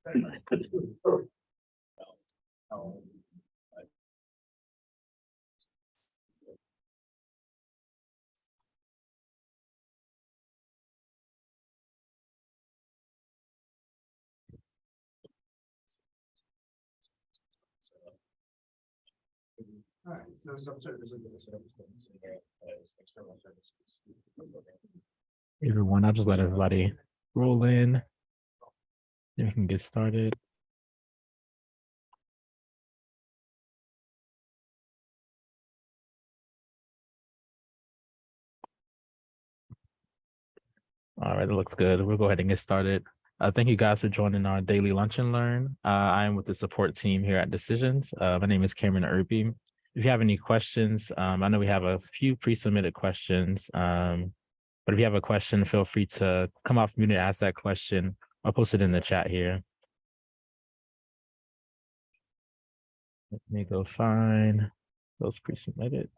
All right, so subservices and services as external services. Everyone, I'll just let everybody roll in. Then we can get started. All right, it looks good. We'll go ahead and get started. Thank you guys for joining our daily lunch and learn. I am with the support team here at Decisions. My name is Cameron Irby. If you have any questions, I know we have a few pre-submitted questions, but if you have a question, feel free to come off mute and ask that question or post it in the chat here. Let me go find those pre-submitted.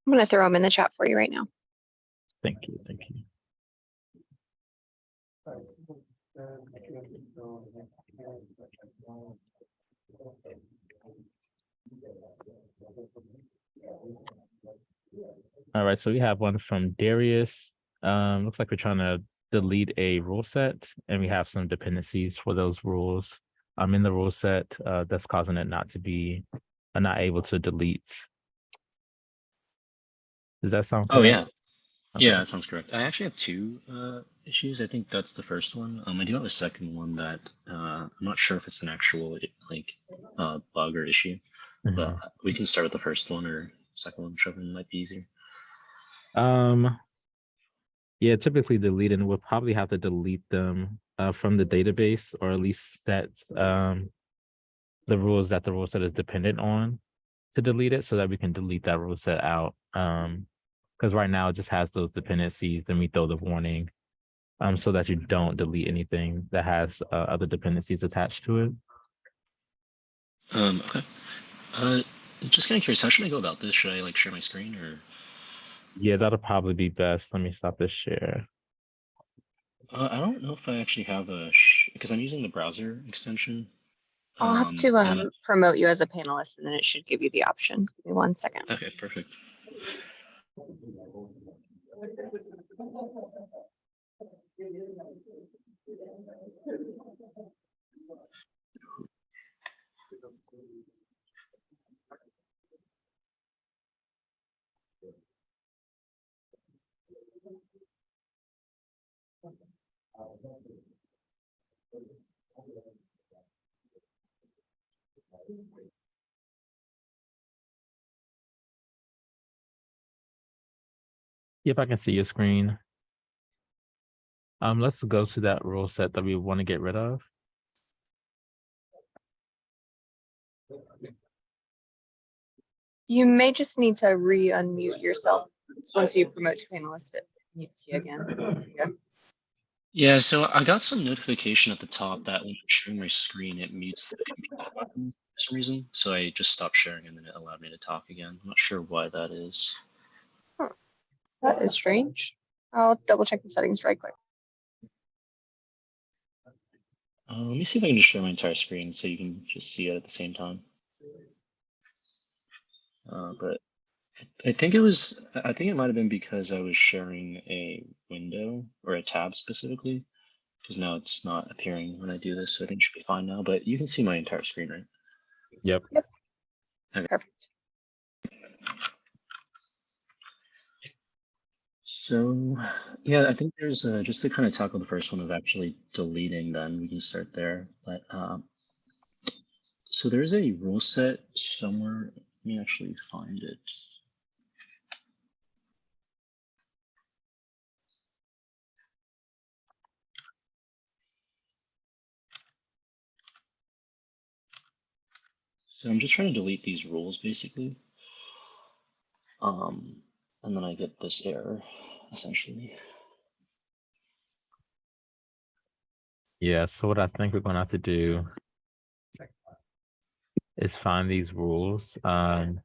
I'm going to throw them in the chat for you right now. Thank you. Thank you. All right, so we have one from Darius. Looks like we're trying to delete a rule set, and we have some dependencies for those rules in the rule set that's causing it not to be not able to delete. Does that sound correct? Oh, yeah. Okay. Yeah, that sounds correct. I actually have two issues. I think that's the first one. I do have a second one that I'm not sure if it's an actual bug or issue, but we can start with the first one or second one, whichever one might be easier. Yeah, typically deleting, we'll probably have to delete them from the database, or at least set the rules that the rule set is dependent on to delete it, so that we can delete that rule set out. Because right now it just has those dependencies, then we throw the warning so that you don't delete anything that has other dependencies attached to it. Okay. Just kind of curious, how should I go about this? Should I share my screen or? Yeah, that'll probably be best. Let me stop this share. I don't know if I actually have because I'm using the browser extension. I'll have to promote you as a panelist, and then it should give you the option. Give me 1 second. Okay, perfect. Yep, I can see your screen. Let's go to that rule set that we want to get rid of. You may just need to re-unmute yourself. Once you promote to panelist, it mutes you again. Yeah, so I got some notification at the top that when I'm sharing my screen, it mutes the computer button for some reason. So I just stopped sharing and then it allowed me to talk again. I'm not sure why that is. That is strange. I'll double check the settings right quick. Let me see if I can just share my entire screen so you can just see it at the same time. But I think it might have been because I was sharing a window or a tab specifically, because now it's not appearing when I do this. So I think it should be fine now, but you can see my entire screen, right? Yep. Okay. Perfect. So yeah, I think there's just to kind of tackle the first one of actually deleting, then we can start there. But so there's a rule set somewhere. Let me actually find it. So I'm just trying to delete these rules basically. And then I get this error essentially. Yeah, so what I think we're going to have to do is find these rules and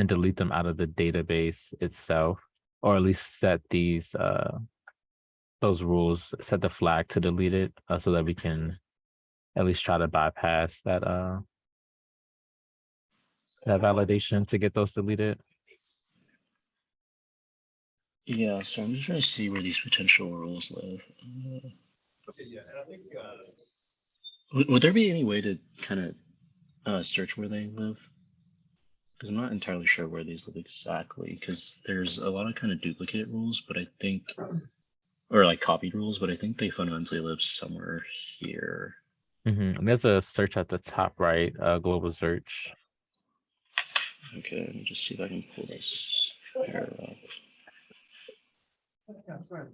delete them out of the database itself, or at least set these those rules, set the flag to delete it, so that we can at least try to bypass that that validation to get those deleted. Yeah, so I'm just trying to see where these potential rules live. Okay, yeah, and I think, Would there be any way to kind of search where they live? Because I'm not entirely sure where these live exactly, because there's a lot of kind of duplicate rules, but I think, or like copied rules, but I think they fundamentally live somewhere here. And there's a search at the top right, global search. Okay, let me just see if I can pull this here up. yeah, sorry.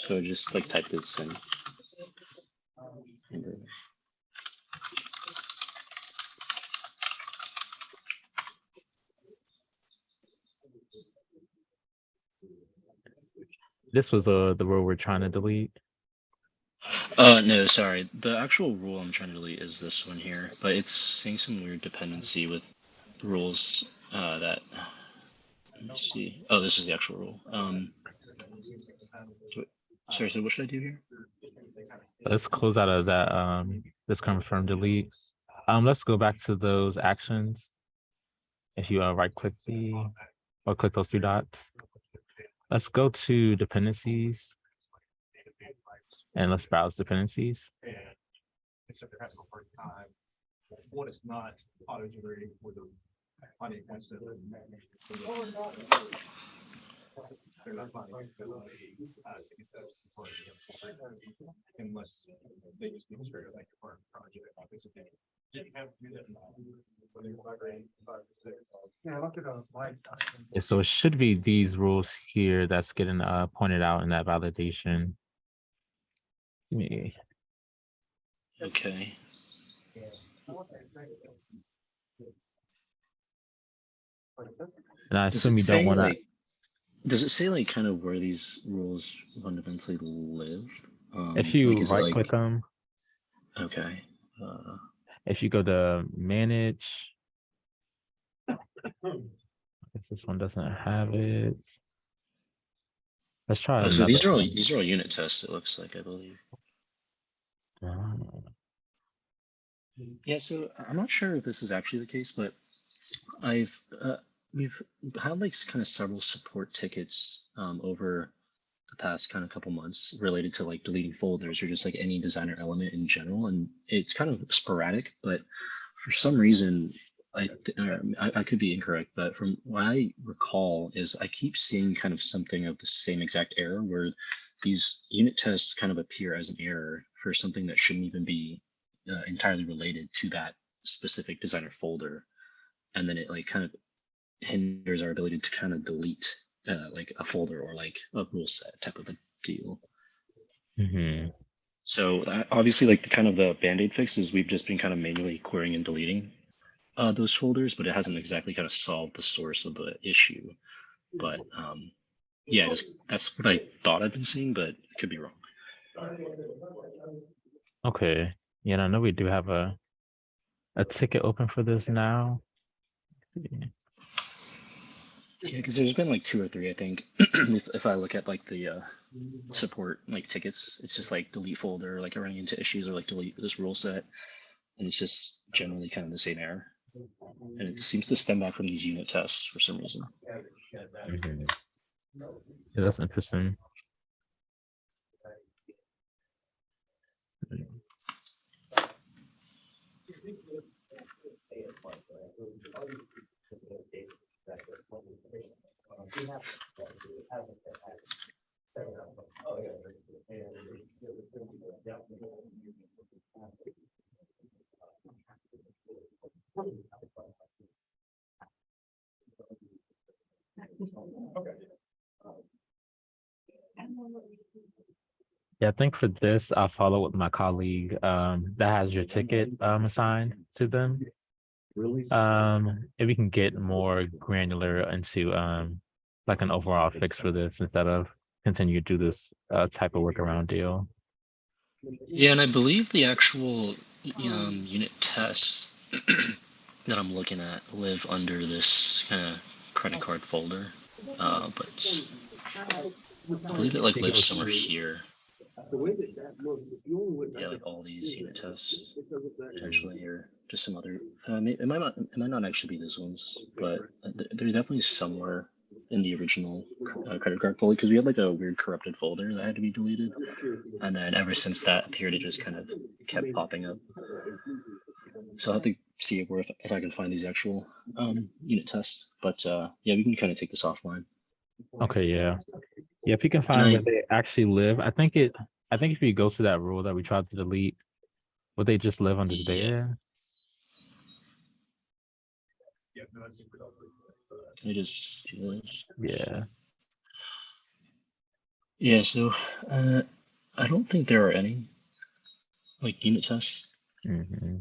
So just like type this in. This was the rule we're trying to delete. No, sorry. The actual rule I'm trying to delete is this one here, but it's seeing some weird dependency with rules that. Let me see. Oh, this is the actual rule. Sorry, so what should I do here? Let's close out of that this confirm delete. Let's go back to those actions. If you right click or click those 3 dots. Let's go to dependencies and let's browse dependencies. Except they're having a hard time. One is not auto generating with a finding points that they're not finding unless they just demonstrate like your current project. Didn't have to do that. Yeah, I looked at a slide. Yeah, so it should be these rules here that's getting pointed out in that validation. Okay. And I Does assume it you don't say want to. like? Does it say like kind of where these rules fundamentally live? If you like, is it right like? click them, Okay. if you go to manage, I guess this one doesn't have it. Let's try So another these are all one. unit tests. It looks like, I believe. Yeah. So I'm not sure if this is actually the case, but we've had like kind of several support tickets over the past kind of couple months related to like deleting folders or just like any designer element in general, and it's kind of sporadic, but for some reason I could be incorrect, but from what I recall is I keep seeing kind of something of the same exact error where these unit tests kind of appear as an error for something that shouldn't even be entirely related to that specific designer folder, and then it like kind of hinders our ability to kind of delete like a folder or like a rule set type of a deal. So obviously like the kind of the band-aid fix is we've just been kind of manually querying and deleting those folders, but it hasn't exactly kind of solved the source of the issue. But yeah, that's what I thought I've been seeing, but it could be wrong. Okay. Yeah, and I know we do have a ticket open for this now. Yeah, because there's been like 2 or 3, I think. if I look at like the support like tickets, it's just like delete folder, like running into issues, or like delete this rule set, and it's just generally kind of the same error. And it seems to stem back from these unit tests for some reason. Yeah, that's interesting. Yeah, I think for this, I'll follow with my colleague that has your ticket assigned to them. If we can get more granular into like an overall fix for this instead of continue to do this type of workaround deal. Yeah, and I believe the actual unit tests that I'm looking at live under this kind of credit card folder, but I believe it like Think it lives was- somewhere here. Yeah, like all these unit tests potentially here. Just some other. It might not actually be these ones, but they're definitely somewhere in the original credit card folder because we had like a weird corrupted folder that had to be deleted, and then ever since that appeared, it just kind of kept popping up. So I'll have to see if I can find these actual unit tests. But yeah, we can kind of take this offline. Okay, yeah. Yeah, if you can find where they actually live, I think if you go to that rule that we tried to delete, would they just live under there? Yeah, no, that's super helpful. Can I just do this? Yeah. Yeah, so I don't think there are any like unit tests. Mm-hmm.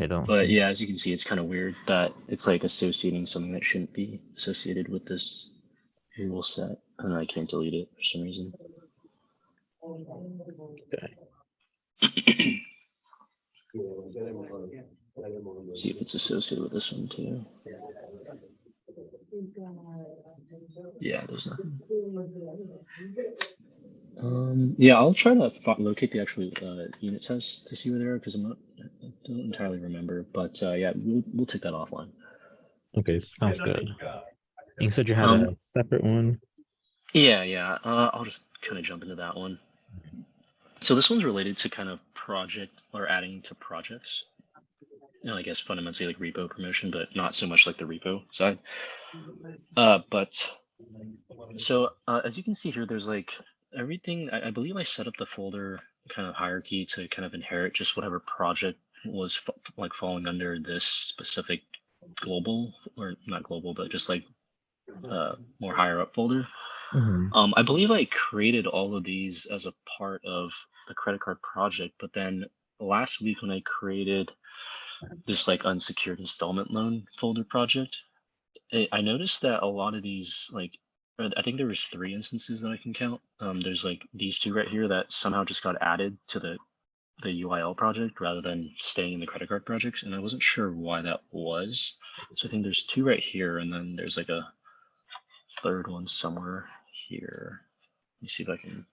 I don't But see. yeah, as you can see, it's kind of weird that it's like associating something that shouldn't be associated with this rule set, and I can't delete it for some reason. See if it's associated with this one too. Yeah, there's nothing. Yeah, I'll try to locate the actual unit tests to see where they are because I don't entirely remember. But yeah, we'll take that offline. Okay, sounds And I good. think, You said you had a separate one. Yeah. I'll just kind of jump into that one. So this one's related to kind of project or adding to projects. You know, I guess fundamentally like repo promotion, but not so much like the repo side. But so as you can see here, there's like everything. I believe I set up the folder kind of hierarchy to kind of inherit just whatever project was like falling under this specific global or not global, but just like more higher up folder. Mm-hmm. I believe I created all of these as a part of the credit card project, but then last week when I created this like unsecured installment loan folder project, I noticed that a lot of these like I think there was 3 instances that I can count. There's like these 2 right here that somehow just got added to the UIL project rather than staying in the credit card projects, and I wasn't sure why that was. So I think there's 2 right here, and then there's like a 3rd one somewhere here. Let me see if I can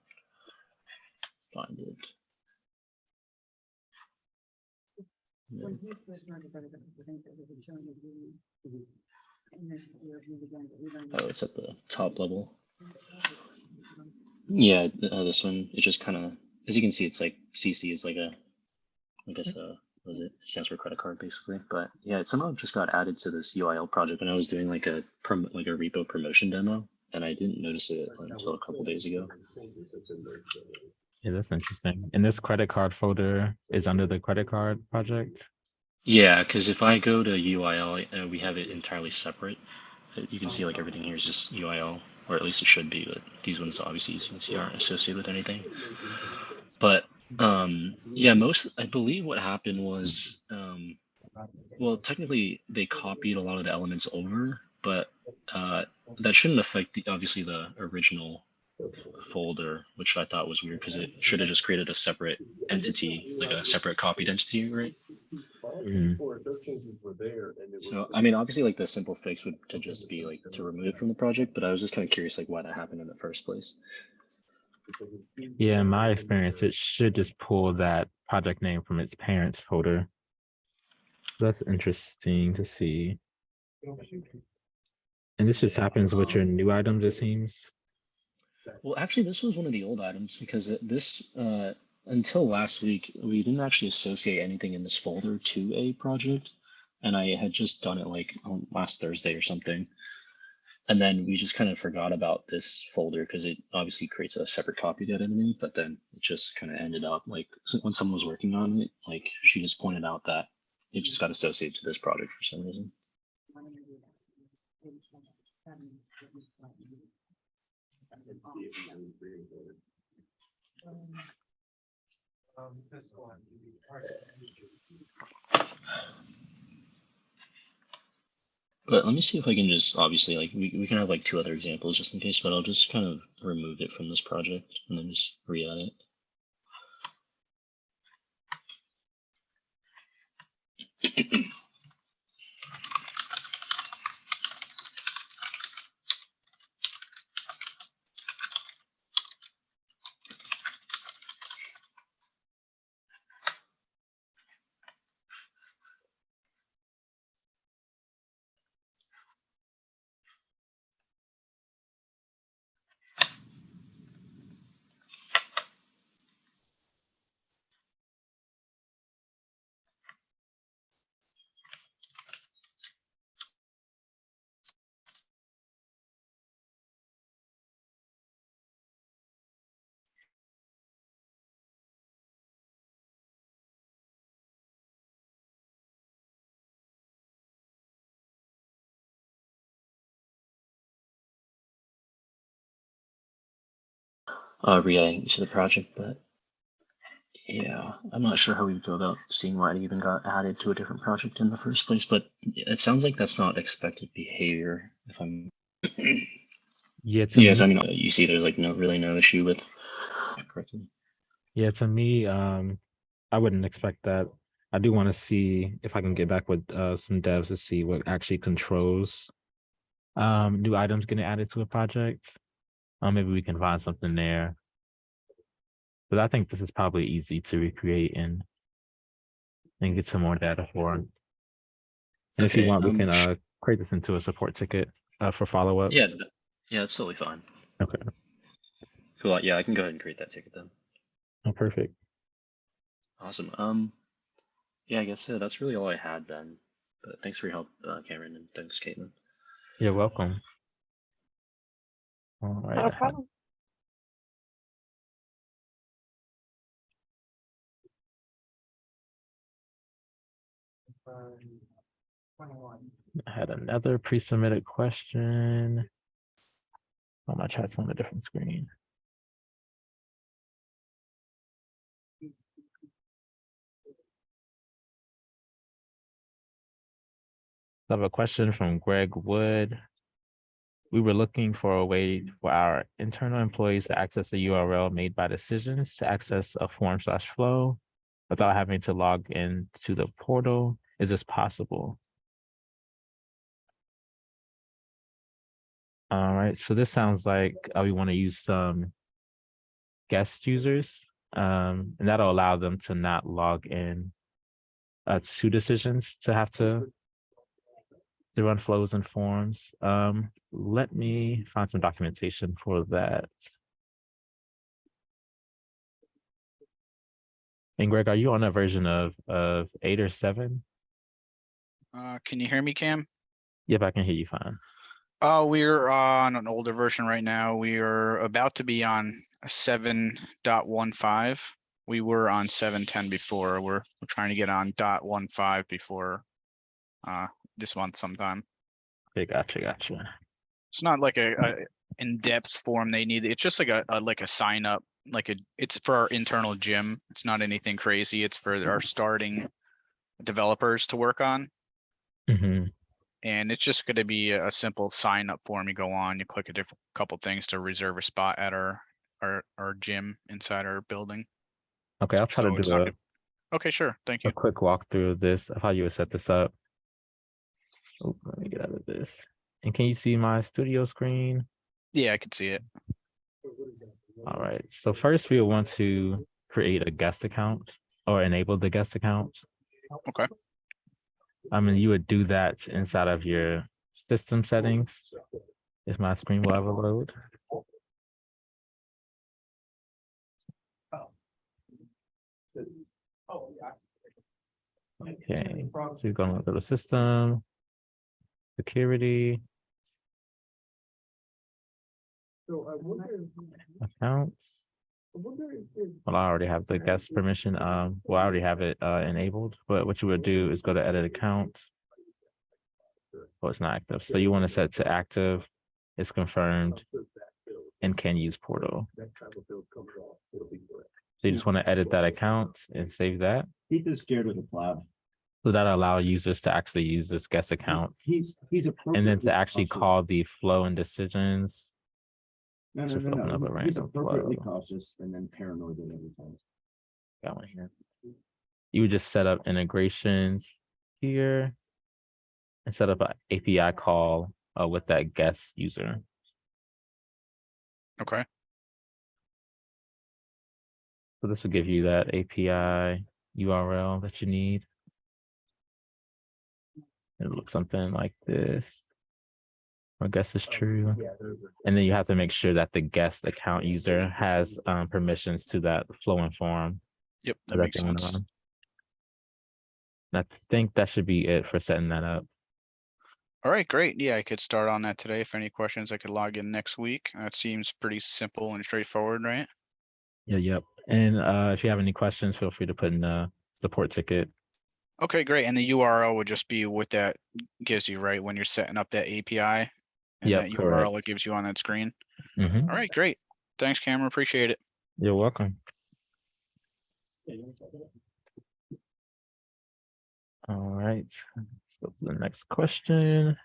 find it. No. Oh, it's at the top level. Yeah, this one, it just kind of, as you can see, it's like CC is like a, I guess, what is it? It stands for credit card basically. But yeah, it somehow just got added to this UIL project when I was doing like a repo promotion demo, and I didn't notice it until a couple days ago. Yeah, that's interesting. And this credit card folder is under the credit card project. Yeah, because if I go to UIL, we have it entirely separate. You can see like everything here is just UIL, or at least it should be, but these ones obviously, as you can see, aren't associated with anything. But yeah, I believe what happened was, well, technically they copied a lot of the elements over, but that shouldn't affect obviously the original folder, which I thought was weird because it should have just created a separate entity, like a separate copied entity, right? Mm. So I mean, obviously, like the simple fix would to just be like to remove it from the project, but I was just kind of curious, like why that happened in the first place. Yeah, in my experience, it should just pull that project name from its parents folder. That's interesting to see. And this just happens with your new items, it seems. Well, actually, this was one of the old items because this until last week we didn't actually associate anything in this folder to a project, and I had just done it like on last Thursday or something. And then we just kind of forgot about this folder because it obviously creates a separate copy to identity, but then it just kind of ended up like when someone was working on it, like she just pointed out that it just got associated to this project for some reason. This one. But let me see if I can just obviously like we can have like 2 other examples just in case, but I'll just kind of remove it from this project and then just re-add it. re-adding to the project, but yeah, I'm not sure how we would go about seeing why it even got added to a different project in the first place, but it sounds like that's not expected behavior. If I'm Yeah, to yes, me, I mean you see, there's like no issue with correctly. yeah, to me, I wouldn't expect that. I do want to see if I can get back with some devs to see what actually controls new items getting added to a project. Maybe we can find something there. But I think this is probably easy to recreate and get some more data for. And if you Okay, want, we can create this into a support ticket for follow-ups. yeah, yeah, it's totally fine. Okay. Cool. Yeah, I can go ahead and create that ticket then. Oh, perfect. Awesome. Yeah, I guess that's really all I had then. But thanks for your help, Cameron, and thanks, Caitlin. You're welcome. All right. No problem. I had another pre-submitted question. Oh, my chat's on a different screen. I have a question from Greg Wood. We were looking for a way for our internal employees to access a URL made by decisions to access a form/flow without having to log in to the portal. Is this possible? All right, so this sounds like we want to use some guest users, and that'll allow them to not log in to decisions to have to run flows and forms. Let me find some documentation for that. And Greg, are you on a version of 8 or 7? Can you hear me, Cam? Yep, I can hear you fine. We're on an older version right now. We are about to be on 7.15. We were on 7.10 before. We're trying to get on .15 before this month sometime. Okay, gotcha. It's not like a in-depth form they need. It's just like a sign up, it's for our internal gym. It's not anything crazy. It's for our starting developers to work on. Mm-hmm. And it's just going to be a simple sign up form. You go on, you click a couple things to reserve a spot at our gym inside our building. Okay, I'll try So to it's do not okay, sure. Thank you. a quick walkthrough of this, of how you would set this up. Oh, let me get out of this. And can you see my studio screen? Yeah, I can see it. All right, so first we want to create a guest account or enable the guest account. Okay. And you would do that inside of your system settings. If my screen will ever load. Okay, so you're going to go to system, security, accounts. Well, I already have the guest permission. Well, I already have it enabled, but what you would do is go to edit accounts. Oh, it's not active. So you want to set to active, it's confirmed, and can use portal. So you just want to edit that account and save that. He's just scared of the cloud. So that'll allow users to actually use this guest account He's and then to actually call the flow and decisions. No, just open up a He's random appropriately flow. cautious and then paranoid at every time. Got one here. You would just set up integrations here and set up an API call with that guest user. Okay. So this will give you that API URL that you need. It'll look something like this. Or guess is true. And then you have to make sure that the guest account user has permissions to that flow and form. Yep, that makes sense. And I think that should be it for setting that up. All right, great. Yeah, I could start on that today. If any questions, I could log in next week. That seems pretty simple and straightforward, right? Yeah, yep. And if you have any questions, feel free to put in the support ticket. Okay, great. And the URL would just be what that gives you, right? When you're setting up that API and Yep, that correct. URL it gives you on that screen. Mhm. All right, great. Thanks, Cameron. Appreciate it. You're welcome. All right, let's go to the next question.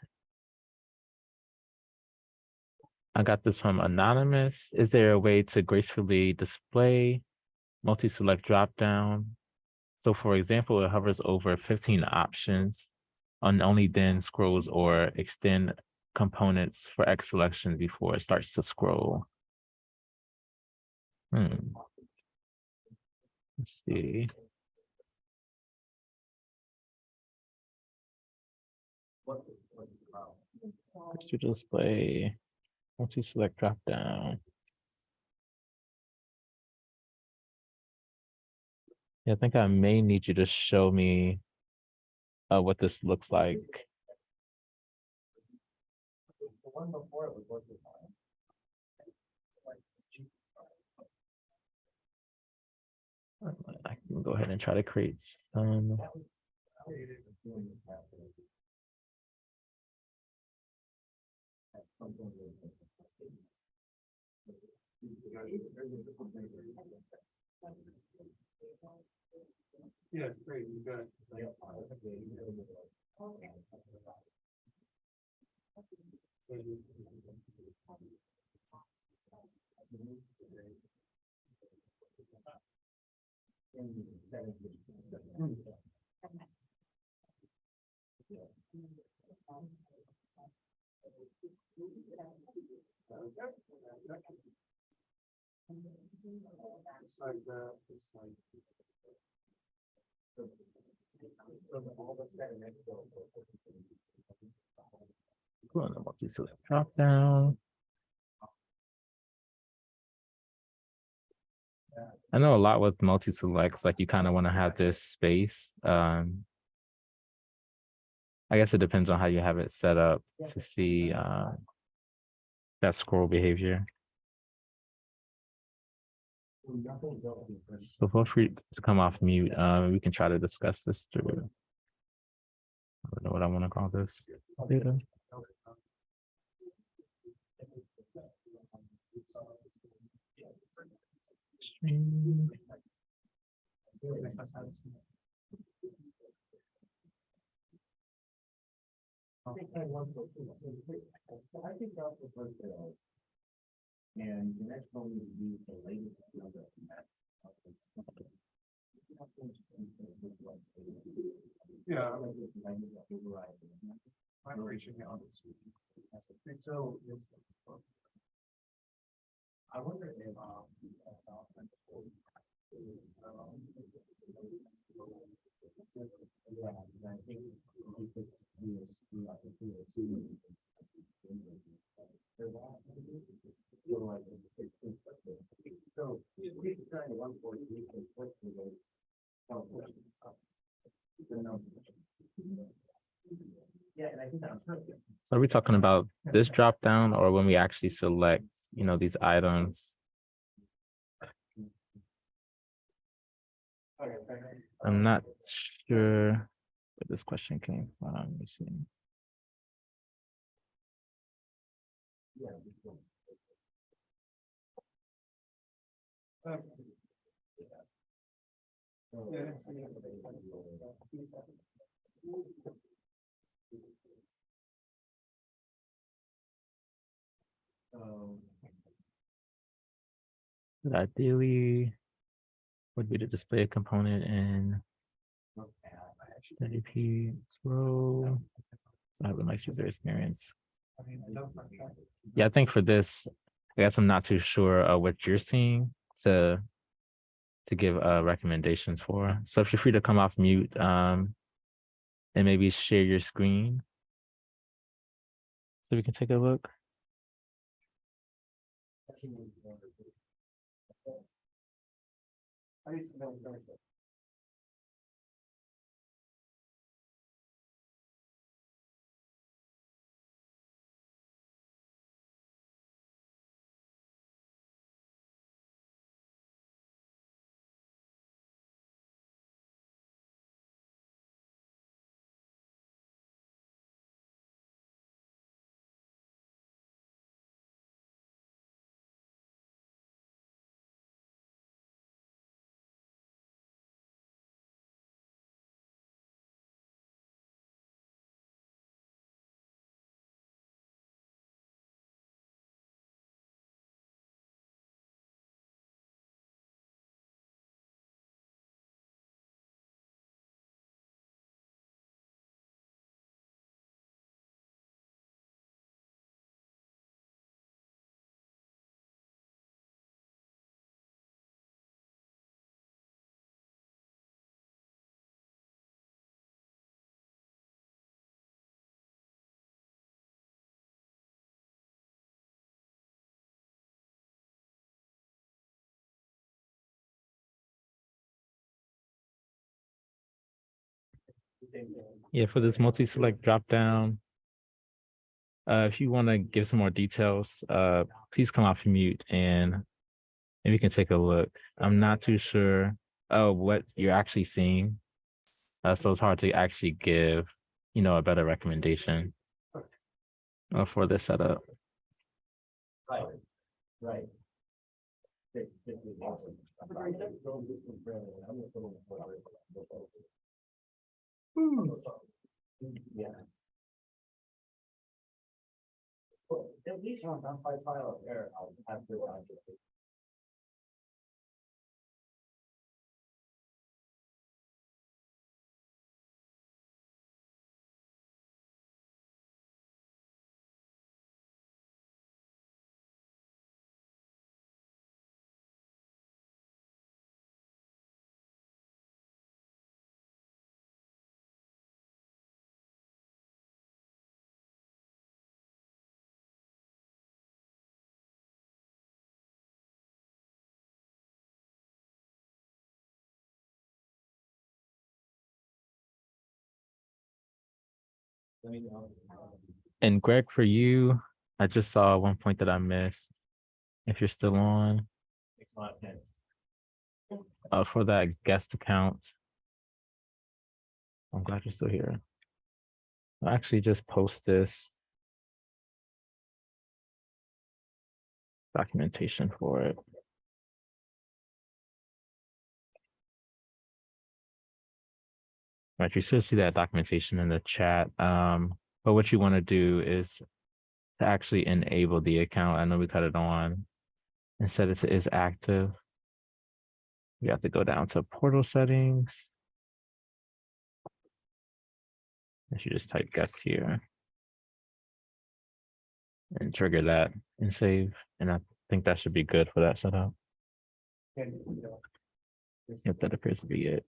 I got this from Anonymous. Is there a way to gracefully display multi-select dropdown? So for example, it hovers over 15 options and only then scrolls or extend components for X selection before it starts to scroll. Let's see. To display multi-select dropdown. Yeah, I think I may need you to show me what this looks like. The one before it was working fine. I can go ahead and try to create some. Yeah, it's great. You got. It's like that, it's like. Go on the multi-select dropdown. I know a lot with multi-selects, like you kind of want to have this space. I guess it depends on how you have it set up to see that scroll behavior. So feel free to come off mute. We can try to discuss this through. I don't know what I want to call this. Data. Stream. I think that's the first bill. And the next one would be the latest number of that. Yeah. I'm reaching out. So. I wonder if. Yeah, I think we could do this. So we could try 1.3 yeah, and I think that's perfect. So are we talking about this drop down or when we actually select, these items? I'm not sure where this question came from. Let me see. Ideally, would be to display a component in 30p scroll. I have a nice user experience. Yeah, I think for this, I guess I'm not too sure what you're seeing to give recommendations for. So feel free to come off mute and maybe share your screen so we can take a look. Yeah, for this multi-select dropdown. If you want to give some more details, please come off mute and maybe you can take a look. I'm not too sure what you're actually seeing. So it's hard to actually give, a better recommendation for this setup. Right, right. Yeah. Well, at least on my file there, I'll have to. And Greg, for you, I just saw one point that I missed. If you're still on, Makes a lot of sense. for that guest account. I'm glad you're still here. I'll actually just post this documentation for it. Right, you should see that documentation in the chat. But what you want to do is to actually enable the account. I know we cut it on and set it to is active. You have to go down to portal settings. And you just type guest here and trigger that and save. And I think that should be good for that setup. Yep, that appears to be it.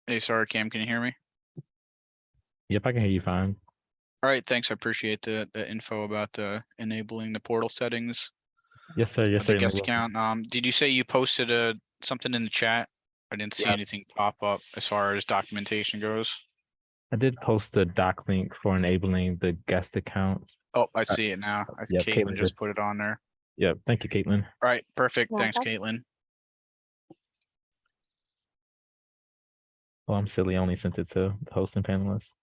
Hey, sorry, Cam, can you hear me? Yep, I can hear you fine. All right, thanks. I appreciate the info about enabling the portal settings Yes, sir. Yes, of the sir. guest account. Did you say you posted something in the chat? I didn't see Yeah. anything pop up as far as documentation goes. I did post the doc link for enabling the guest account. Oh, I see it now. I think Yep, Caitlin Caitlin just put it on there. Yep. Thank you, Caitlin. All right, perfect. Yeah, Thanks, that's- Caitlin. Well, I'm silly. I only sent it to the host and panelists.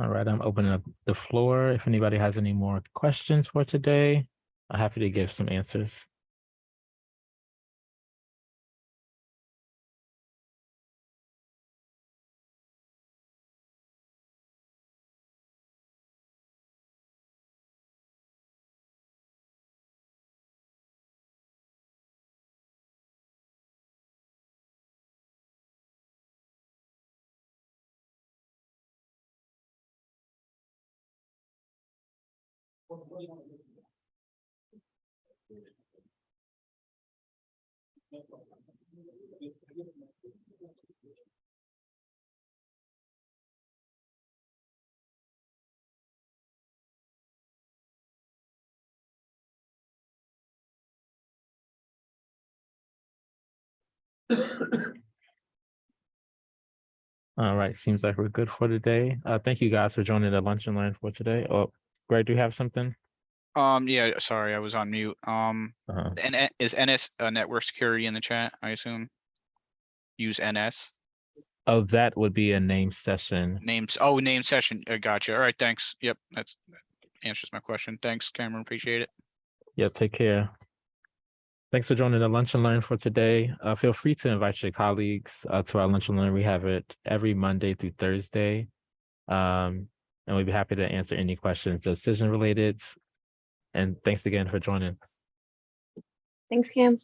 All right, I'm opening up the floor. If anybody has any more questions for today, I'm happy to give some answers. All right, seems like we're good for today. Thank you guys for joining the Lunch and Learn for today. Oh, Greg, do you have something? Yeah, sorry, I was on mute. And is NS network security in the chat, I assume? Use NS Oh, that would be a name session. names. Oh, name session. Gotcha. All right, thanks. Yep, that answers my question. Thanks, Cameron. Appreciate it. Yeah, take care. Thanks for joining the Lunch and Learn for today. Feel free to invite your colleagues to our Lunch and Learn. We have it every Monday through Thursday. And we'd be happy to answer any questions decision related. And thanks again for joining. Thanks, Cam.